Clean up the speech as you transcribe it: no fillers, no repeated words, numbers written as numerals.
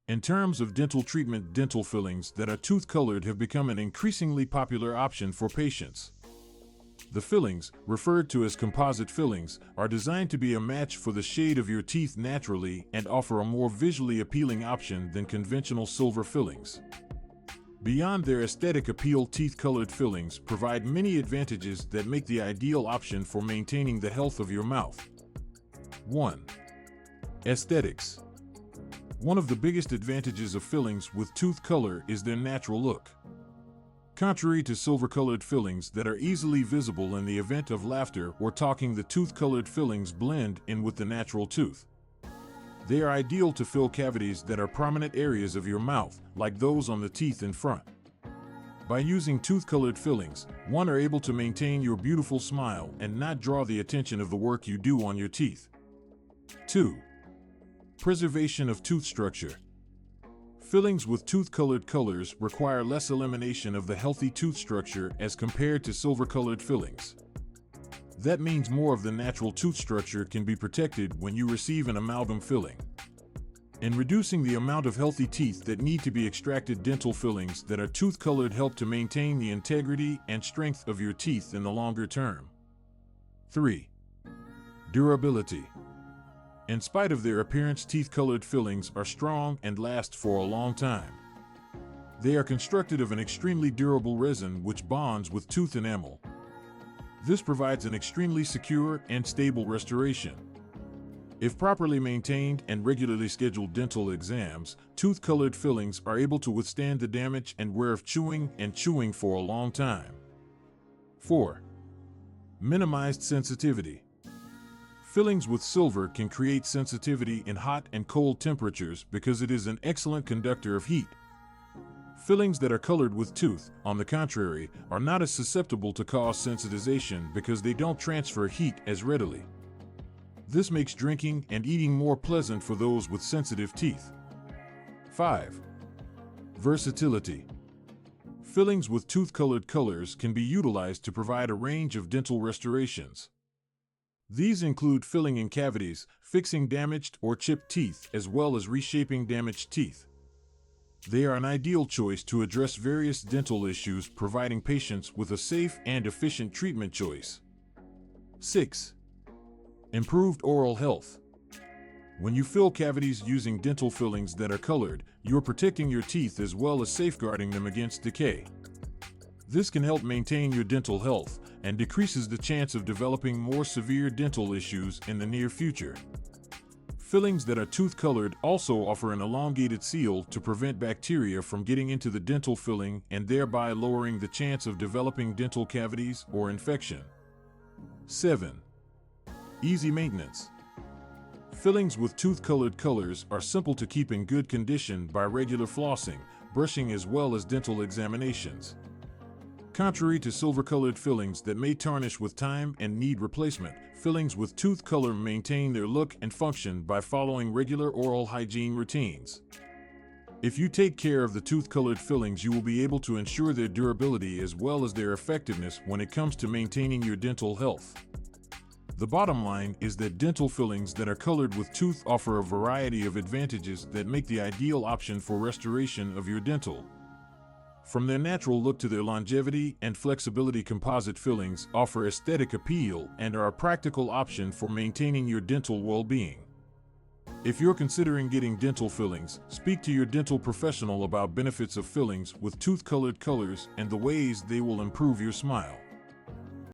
In terms of dental treatment, dental fillings that are tooth-colored have become an increasingly popular option for patients. The fillings, referred to as composite fillings, are designed to be a match for the shade of your teeth naturally and offer a more visually appealing option than conventional silver fillings. Beyond their aesthetic appeal, teeth-colored fillings provide many advantages that make the ideal option for maintaining the health of your mouth. 1. Aesthetics. One of the biggest advantages of fillings with tooth color is their natural look. Contrary to silver-colored fillings that are easily visible in the event of laughter or talking, the tooth-colored fillings blend in with the natural tooth. They are ideal to fill cavities that are prominent areas of your mouth, like those on the teeth in front. By using tooth-colored fillings, one are able to maintain your beautiful smile and not draw the attention of the work you do on your teeth. 2. Preservation of tooth structure. Fillings with tooth-colored colors require less elimination of the healthy tooth structure as compared to silver-colored fillings. That means more of the natural tooth structure can be protected when you receive an amalgam filling. In reducing the amount of healthy teeth that need to be extracted, dental fillings that are tooth-colored help to maintain the integrity and strength of your teeth in the longer term. 3. Durability. In spite of their appearance, teeth-colored fillings are strong and last for a long time. They are constructed of an extremely durable resin which bonds with tooth enamel. This provides an extremely secure and stable restoration. If properly maintained and regularly scheduled dental exams, tooth-colored fillings are able to withstand the damage and wear of chewing for a long time. 4. Minimized sensitivity. Fillings with silver can create sensitivity in hot and cold temperatures because it is an excellent conductor of heat. Fillings that are colored with tooth, on the contrary, are not as susceptible to cause sensitization because they don't transfer heat as readily. This makes drinking and eating more pleasant for those with sensitive teeth. 5. Versatility. Fillings with tooth-colored colors can be utilized to provide a range of dental restorations. These include filling in cavities, fixing damaged or chipped teeth, as well as reshaping damaged teeth. They are an ideal choice to address various dental issues, providing patients with a safe and efficient treatment choice. 6. Improved oral health. When you fill cavities using dental fillings that are colored, you're protecting your teeth as well as safeguarding them against decay. This can help maintain your dental health and decreases the chance of developing more severe dental issues in the near future. Fillings that are tooth-colored also offer an elongated seal to prevent bacteria from getting into the dental filling and thereby lowering the chance of developing dental cavities or infection. 7. Easy maintenance. Fillings with tooth-colored colors are simple to keep in good condition by regular flossing, brushing, as well as dental examinations. Contrary to silver-colored fillings that may tarnish with time and need replacement, fillings with tooth color maintain their look and function by following regular oral hygiene routines. If you take care of the tooth-colored fillings, you will be able to ensure their durability as well as their effectiveness when it comes to maintaining your dental health. The bottom line is that dental fillings that are colored with tooth offer a variety of advantages that make the ideal option for restoration of your dental. From their natural look to their longevity and flexibility, composite fillings offer aesthetic appeal and are a practical option for maintaining your dental well-being. If you're considering getting dental fillings, speak to your dental professional about benefits of fillings with tooth-colored colors and the ways they will improve your smile.